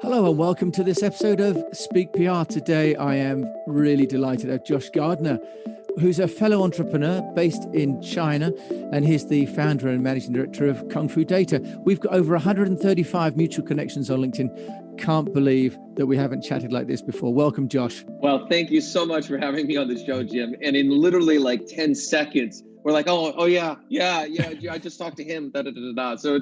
Hello and welcome to this episode of Speak PR. Today I am really delighted to have Josh Gardner, who's a fellow entrepreneur based in China, and he's the founder and managing director of Kung Fu Data. We've got over 135 mutual connections on LinkedIn. Can't believe that we haven't chatted like this before. Welcome, Josh. Well, thank you so much for having me on the show, Jim. And in literally like 10 seconds, we're like, oh yeah, I just talked to him, So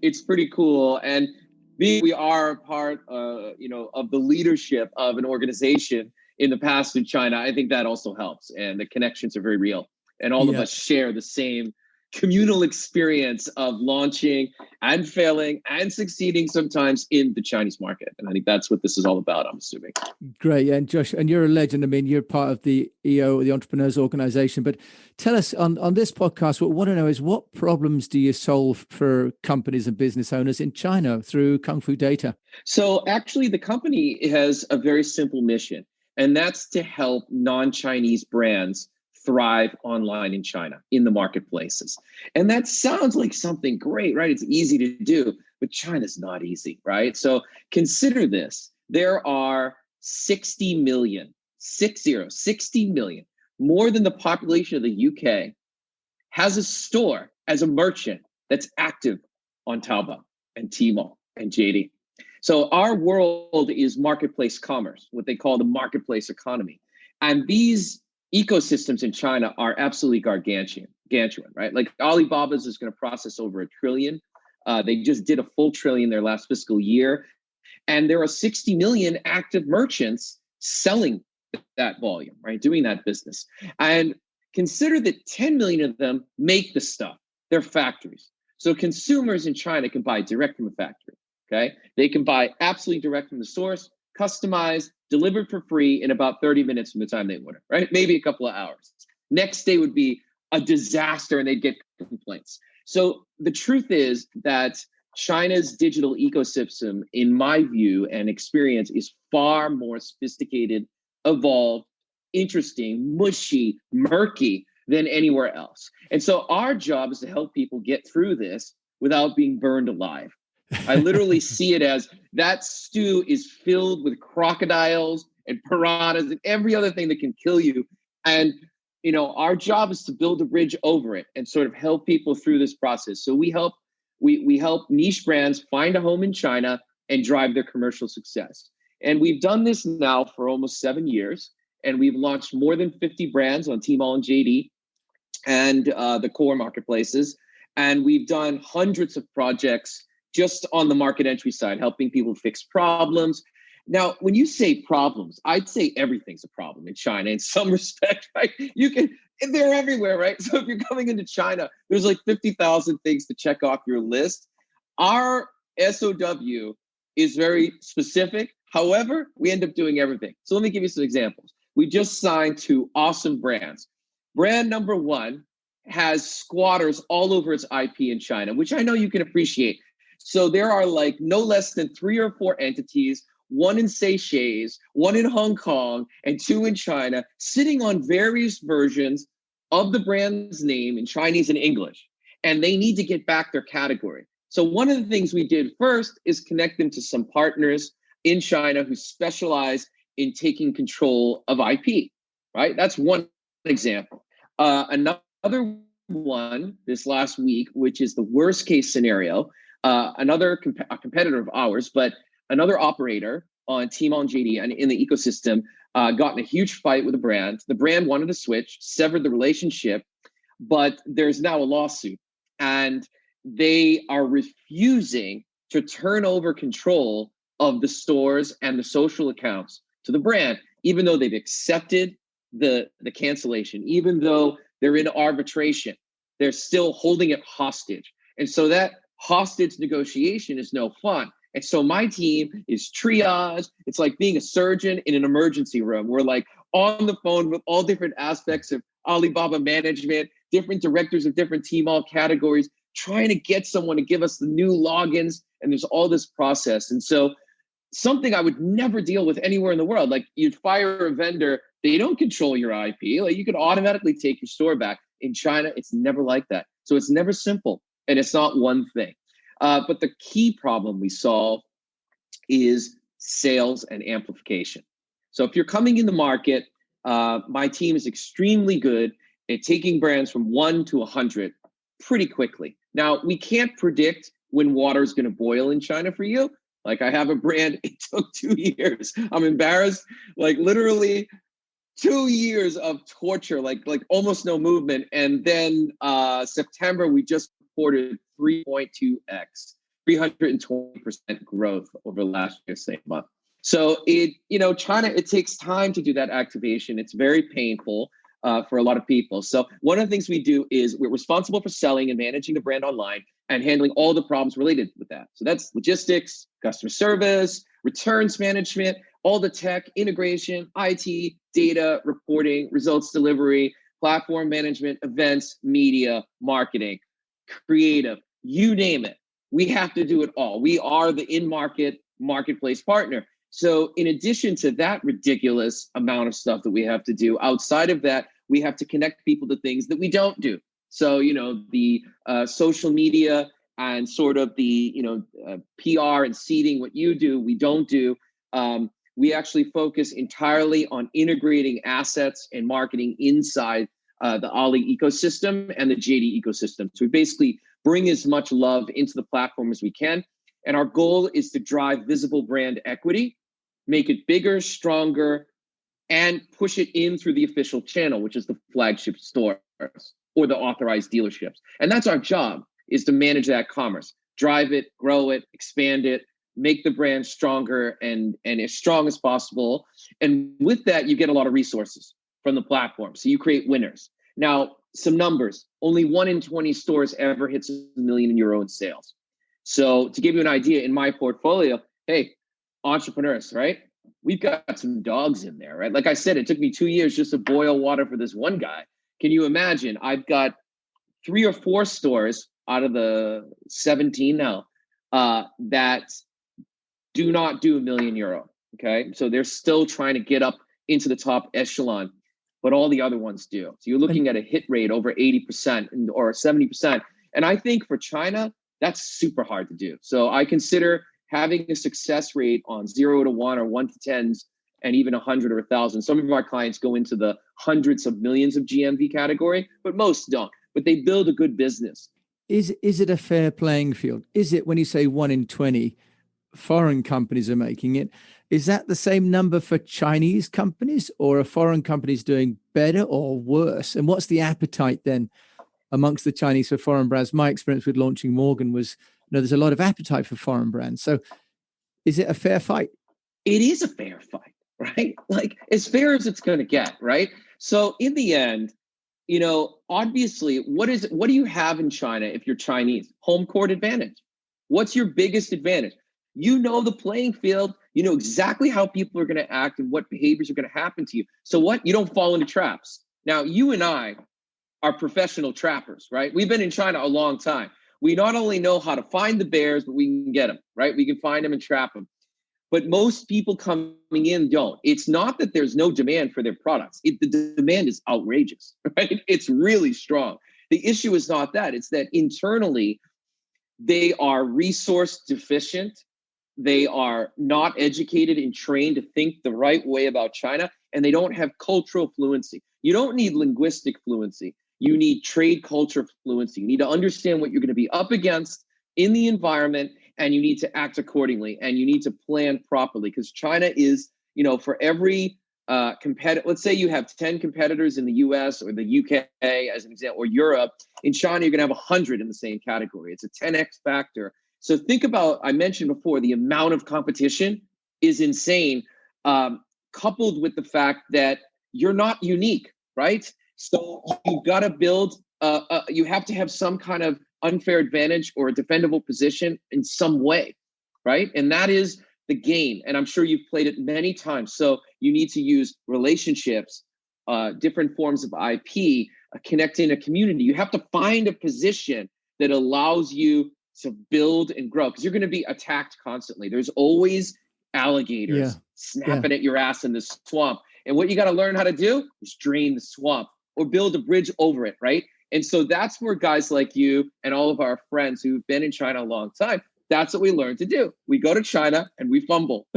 it's pretty cool. And we are part, of the leadership of an organization in the past in China. I think that also helps, and the connections are very real. And all of us share the same communal experience of launching and failing and succeeding sometimes in the Chinese market. And I think that's what this is all about, I'm assuming. Great. Yeah, and Josh, and you're a legend. I mean, you're part of the EO, the Entrepreneurs Organization. But tell us on this podcast, what we want to know is what problems do you solve for companies and business owners in China through Kung Fu Data? So actually, the company has a very simple mission, and that's to help non-Chinese brands thrive online in China, in the marketplaces. And that sounds like something great, right? It's easy to do, but China's not easy, right? So consider this. There are 60 million, 60 million, more than the population of the UK, has a store as a merchant that's active on Taobao and Tmall and JD. So our world is marketplace commerce, what they call the marketplace economy. And these ecosystems in China are absolutely gargantuan, right? Like Alibaba's is going to process over $1 trillion. They just did a full trillion their last fiscal year. And there are 60 million active merchants selling that volume, right? Doing that business. And consider that 10 million of them make the stuff. They're factories. So consumers in China can buy direct from a factory, okay? They can buy absolutely direct from the source, customized, delivered for free in about 30 minutes from the time they order, right? Maybe a couple of hours. Next day would be a disaster and they'd get complaints. So the truth is that China's digital ecosystem, in my view and experience, is far more sophisticated, evolved, interesting, mushy, murky than anywhere else. And so our job is to help people get through this without being burned alive. I literally see it as that stew is filled with crocodiles and piranhas and every other thing that can kill you. And, our job is to build a bridge over it and sort of help people through this process. So we help niche brands find a home in China and drive their commercial success. And we've done this now for almost 7 years. And we've launched more than 50 brands on Tmall and JD and the core marketplaces. And we've done hundreds of projects just on the market entry side, helping people fix problems. Now, when you say problems, I'd say everything's a problem in China in some respect, right? They're everywhere, right? So if you're coming into China, there's like 50,000 things to check off your list. Our SOW is very specific. However, we end up doing everything. So let me give you some examples. We just signed 2 awesome brands. Brand number 1 has squatters all over its IP in China, which I know you can appreciate. So there are like no less than 3 or 4 entities, 1 in Seychelles, 1 in Hong Kong, and 2 in China, sitting on various versions of the brand's name in Chinese and English. And they need to get back their category. So one of the things we did first is connect them to some partners in China who specialize in taking control of IP, right? That's one example. Another one this last week, which is the worst case scenario, a competitor of ours, but another operator on Tmall and JD and in the ecosystem got in a huge fight with a brand. The brand wanted to switch, severed the relationship, but there's now a lawsuit. And they are refusing to turn over control of the stores and the social accounts to the brand, even though they've accepted the cancellation, even though they're in arbitration, they're still holding it hostage. And so that hostage negotiation is no fun. And so my team is triage. It's like being a surgeon in an emergency room. We're like on the phone with all different aspects of Alibaba management, different directors of different Tmall categories, trying to get someone to give us the new logins. And there's all this process. And so something I would never deal with anywhere in the world. Like you'd fire a vendor, they don't control your IP. Like you could automatically take your store back. In China, it's never like that. So it's never simple. And it's not one thing. But the key problem we solve is sales, and amplification. So if you're coming in the market, my team is extremely good at taking brands from 1 to 100 pretty quickly. Now, we can't predict when water is going to boil in China for you. Like I have a brand, it took 2 years. I'm embarrassed. Like literally 2 years of torture, like almost no movement. And then September, we just reported 3.2x, 320% growth over last year's same month. So China, it takes time to do that activation. It's very painful for a lot of people. So one of the things we do is we're responsible for selling and managing the brand online and handling all the problems related with that. So that's logistics, customer service, returns management, all the tech, integration, IT, data, reporting, results delivery, platform management, events, media, marketing, creative, you name it. We have to do it all. We are the in-market marketplace partner. So in addition to that ridiculous amount of stuff that we have to do, outside of that, we have to connect people to things that we don't do. So, the social media and sort of the, PR and seeding, what you do, we don't do. We actually focus entirely on integrating assets and marketing inside the Ali ecosystem and the JD ecosystem. So we basically bring as much love into the platform as we can. And our goal is to drive visible brand equity, make it bigger, stronger, and push it in through the official channel, which is the flagship stores or the authorized dealerships. And that's our job, is to manage that commerce, drive it, grow it, expand it, make the brand stronger and as strong as possible. And with that, you get a lot of resources from the platform. So you create winners. Now, some numbers, only 1 in 20 stores ever hits €1 million in sales. So to give you an idea, in my portfolio, hey, entrepreneurs, right? We've got some dogs in there, right? Like I said, it took me 2 years just to boil water for this one guy. Can you imagine? I've got 3 or 4 stores out of the 17 now that do not do €1 million. Okay. So they're still trying to get up into the top echelon, but all the other ones do. So you're looking at a hit rate over 80% or 70%. And I think for China, that's super hard to do. So I consider having a success rate on 0 to 1 or 1 to 10s and even 100 or 1,000. Some of our clients go into the hundreds of millions of GMV category, but most don't. But they build a good business. Is it a fair playing field? Is it, when you say 1 in 20 foreign companies are making it, is that the same number for Chinese companies, or are foreign companies doing better or worse? And what's the appetite then amongst the Chinese for foreign brands? My experience with launching Morgan was, there's a lot of appetite for foreign brands. So is it a fair fight? It is a fair fight, right? Like as fair as it's going to get, right? So in the end, obviously, what do you have in China if you're Chinese? Home court advantage. What's your biggest advantage? You know the playing field. You know exactly how people are going to act and what behaviors are going to happen to you. So what? You don't fall into traps. Now, you and I are professional trappers, right? We've been in China a long time. We not only know how to find the bears, but we can get them, right? We can find them and trap them. But most people coming in don't. It's not that there's no demand for their products. The demand is outrageous, right? It's really strong. The issue is not that. It's that internally, they are resource deficient. They are not educated and trained to think the right way about China, and they don't have cultural fluency. You don't need linguistic fluency. You need trade culture fluency. You need to understand what you're going to be up against in the environment, and you need to act accordingly, and you need to plan properly, because China is, for every competitor, let's say you have 10 competitors in the US or the UK as an example, or Europe. In China, you're going to have 100 in the same category. It's a 10x factor. So think about, I mentioned before, the amount of competition is insane, coupled with the fact that you're not unique, right? So you've got to build, you have to have some kind of unfair advantage or a defendable position in some way, right? And that is the game. And I'm sure you've played it many times. So you need to use relationships, different forms of IP, connecting a community. You have to find a position that allows you to build and grow, because you're going to be attacked constantly. There's always alligators snapping at your ass in the swamp. And what you got to learn how to do is drain the swamp or build a bridge over it, right? And so that's where guys like you and all of our friends who've been in China a long time, that's what we learn to do. We go to China and we fumble.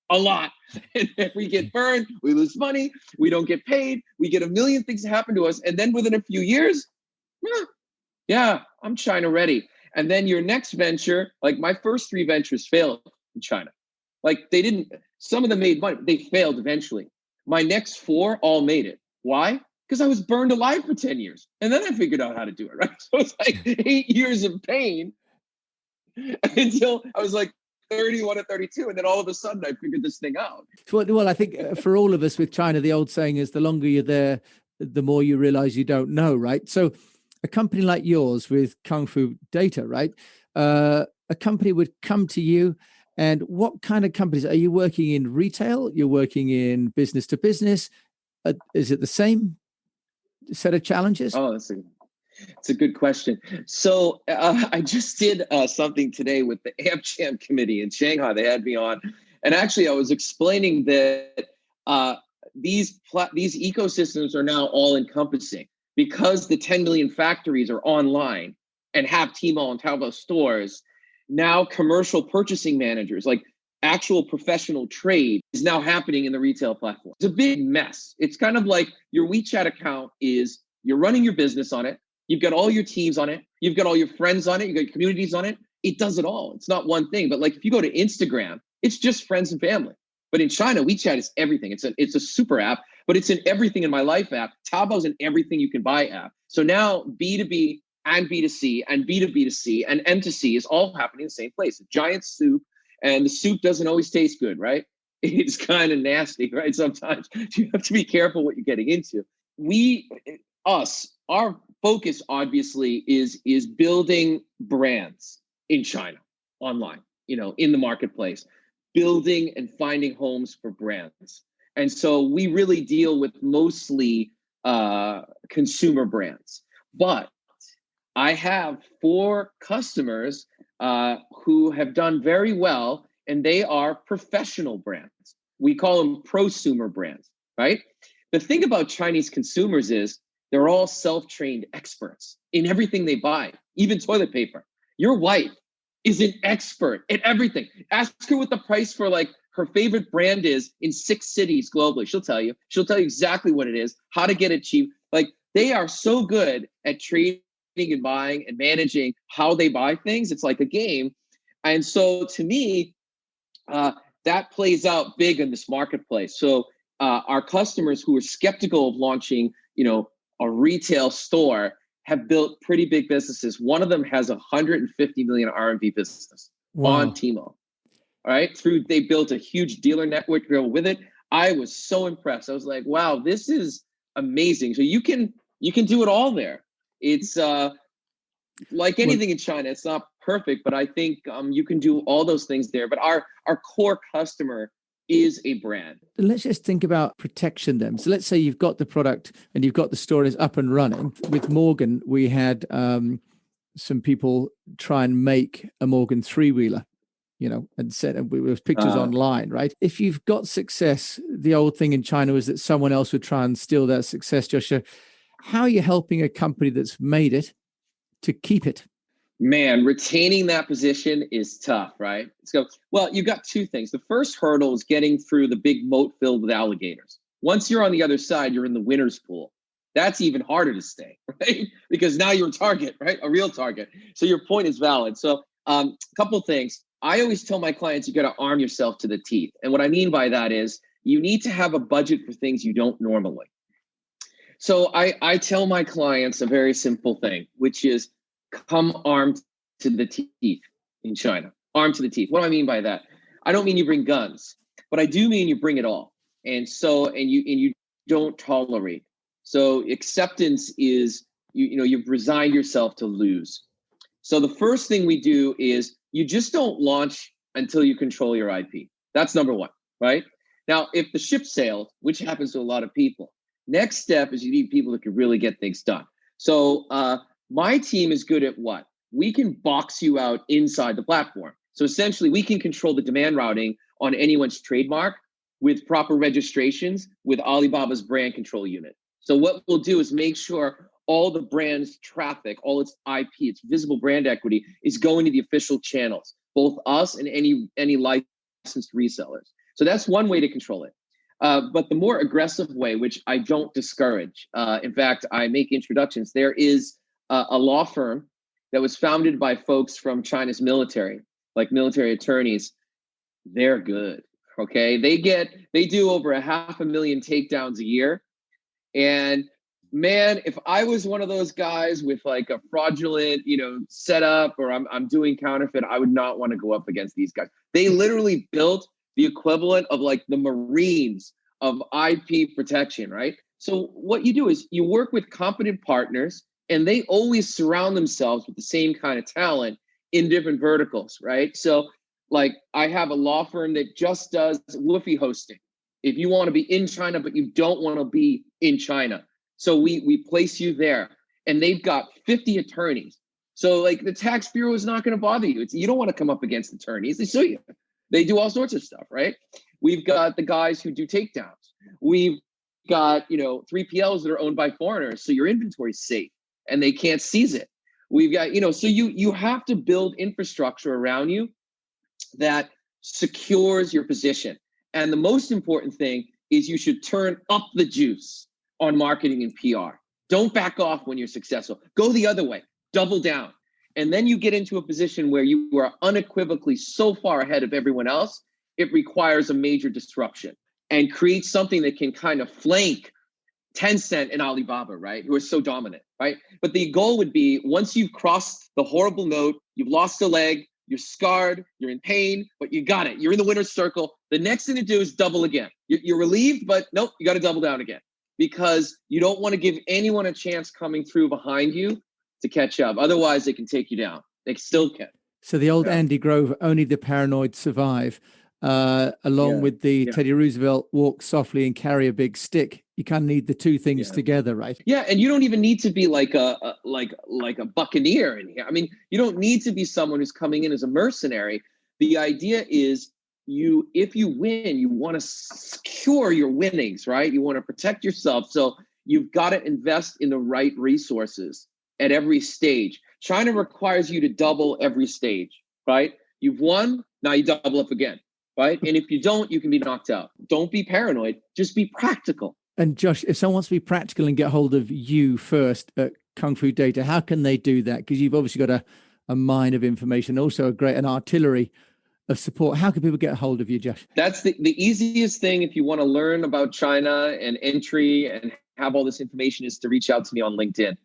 a lot. And then we get burned, we lose money, we don't get paid, we get a million things that happen to us. And then within a few years, yeah, I'm China ready. And then your next venture, like my first 3 ventures failed in China. Like some of them made money, but they failed eventually. My next 4 all made it. Why? Because I was burned alive for 10 years. And then I figured out how to do it, right? So it's like 8 years of pain until I was like 31 or 32. And then all of a sudden I figured this thing out. Well, I think for all of us with China, the old saying is the longer you're there, the more you realize you don't know, right? So a company like yours with Kung Fu Data, right? A company would come to you. And what kind of companies? Are you working in retail? You're working in business to business? Is it the same set of challenges? Oh, it's a good question. So I just did something today with the AmCham committee in Shanghai. They had me on. And actually, I was explaining that these ecosystems are now all encompassing because the 10 million factories are online and have Tmall and Taobao stores. Now commercial purchasing managers, like actual professional trade, is now happening in the retail platform. It's a big mess. It's kind of like your WeChat account is, you're running your business on it. You've got all your teams on it. You've got all your friends on it. You've got your communities on it. It does it all. It's not one thing. But like if you go to Instagram, it's just friends and family. But in China, WeChat is everything. It's a super app, but it's in everything in my life app. Taobao's in everything you can buy app. So now B2B and B2C and B2B2C and M2C is all happening in the same place. A giant soup, and the soup doesn't always taste good, right? It's kind of nasty, right? Sometimes you have to be careful what you're getting into. Our focus obviously is building brands in China online, in the marketplace, building and finding homes for brands. And so we really deal with mostly consumer brands. But I have 4 customers who have done very well, and they are professional brands. We call them prosumer brands, right? The thing about Chinese consumers is they're all self-trained experts in everything they buy, even toilet paper. Your wife is an expert in everything. Ask her what the price for like her favorite brand is in 6 cities globally. She'll tell you. She'll tell you exactly what it is, how to get it cheap. Like they are so good at trading and buying and managing how they buy things. It's like a game. And so to me, that plays out big in this marketplace. So our customers who are skeptical of launching, a retail store have built pretty big businesses. One of them has 150 million RMB business on Tmall. All right. They built a huge dealer network to go with it. I was so impressed. I was like, wow, this is amazing. So you can do it all there. It's like anything in China, it's not perfect, but I think you can do all those things there. But our core customer is a brand. Let's just think about protection then. So let's say you've got the product and you've got the store is up and running. With Morgan, we had some people try and make a Morgan 3-wheeler, and said with pictures online, right? If you've got success, the old thing in China was that someone else would try and steal that success. Joshua, how are you helping a company that's made it to keep it? Man, retaining that position is tough, right? So, well, you got 2 things. The first hurdle is getting through the big moat filled with alligators. Once you're on the other side, you're in the winner's pool. That's even harder to stay, right? Because now you're a target, right? A real target. So your point is valid. So a couple of things. I always tell my clients, you got to arm yourself to the teeth. And what I mean by that is you need to have a budget for things you don't normally. So I tell my clients a very simple thing, which is come armed to the teeth in China. Armed to the teeth. What do I mean by that? I don't mean you bring guns, but I do mean you bring it all. And you don't tolerate. So acceptance is you've resigned yourself to lose. So the first thing we do is you just don't launch until you control your IP. That's number 1, right? Now, if the ship sailed, which happens to a lot of people, next step is you need people that can really get things done. So my team is good at what? We can box you out inside the platform. So essentially, we can control the demand routing on anyone's trademark with proper registrations with Alibaba's brand control unit. So what we'll do is make sure all the brand's traffic, all its IP, its visible brand equity is going to the official channels, both us and any licensed resellers. So that's one way to control it. But the more aggressive way, which I don't discourage, in fact, I make introductions. There is a law firm that was founded by folks from China's military, like military attorneys. They're good. Okay. They do over 500,000 takedowns a year. And man, if I was one of those guys with like a fraudulent, setup, or I'm doing counterfeit, I would not want to go up against these guys. They literally built the equivalent of like the Marines of IP protection, right? So what you do is you work with competent partners, and they always surround themselves with the same kind of talent in different verticals, right? So like I have a law firm that just does WFOE hosting. If you want to be in China, but you don't want to be in China. So we place you there, and they've got 50 attorneys. So like the tax bureau is not going to bother you. You don't want to come up against attorneys. They sue you. They do all sorts of stuff, right? We've got the guys who do takedowns. We've got, 3PLs that are owned by foreigners. So your inventory's safe and they can't seize it. We've got, so you have to build infrastructure around you that secures your position. And the most important thing is you should turn up the juice on marketing and PR. Don't back off when you're successful. Go the other way, double down. And then you get into a position where you are unequivocally so far ahead of everyone else, it requires a major disruption and create something that can kind of flank Tencent and Alibaba, right? Who are so dominant, right? But the goal would be, once you've crossed the horrible note, you've lost a leg, you're scarred, you're in pain, but you got it. You're in the winner's circle. The next thing to do is double again. You're relieved, but nope, you got to double down again, because you don't want to give anyone a chance coming through behind you to catch up. Otherwise, they can take you down. They still can. So the old Andy Grove, only the paranoid survive, along with the Teddy Roosevelt, walk softly and carry a big stick. You kind of need the two things together, right? Yeah, and you don't even need to be like a buccaneer in here. I mean, you don't need to be someone who's coming in as a mercenary. The idea is if you win, you want to secure your winnings, right? You want to protect yourself. So you've got to invest in the right resources at every stage. China requires you to double every stage, right? You've won, now you double up again, right? And if you don't, you can be knocked out. Don't be paranoid, just be practical. And Josh, if someone wants to be practical and get hold of you first at Kung Fu Data, how can they do that? Because you've obviously got a mine of information, also an artillery of support. How can people get a hold of you, Josh? That's the easiest thing if you want to learn about China and entry and have all this information, is to reach out to me on LinkedIn.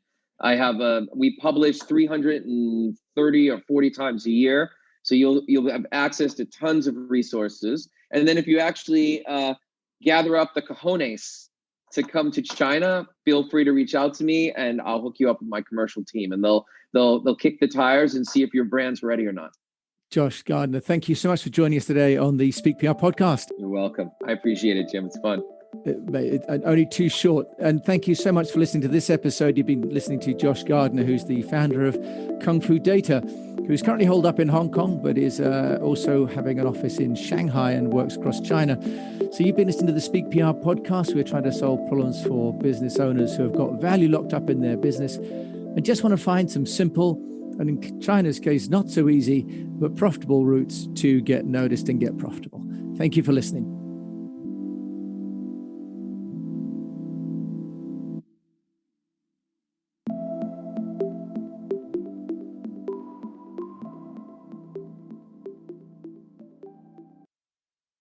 We publish 330 or 40 times a year. So you'll have access to tons of resources. And then if you actually gather up the cojones to come to China, feel free to reach out to me, and I'll hook you up with my commercial team, and they'll kick the tires and see if your brand's ready or not. Josh Gardner, thank you so much for joining us today on the Speak PR podcast. You're welcome. I appreciate it, Jim. It's fun. Only too short. And thank you so much for listening to this episode. You've been listening to Josh Gardner, who's the founder of Kung Fu Data, who's currently holed up in Hong Kong, but is also having an office in Shanghai and works across China. So you've been listening to the Speak PR podcast. We're trying to solve problems for business owners who have got value locked up in their business and just want to find some simple, and in China's case, not so easy, but profitable routes to get noticed and get profitable. Thank you for listening.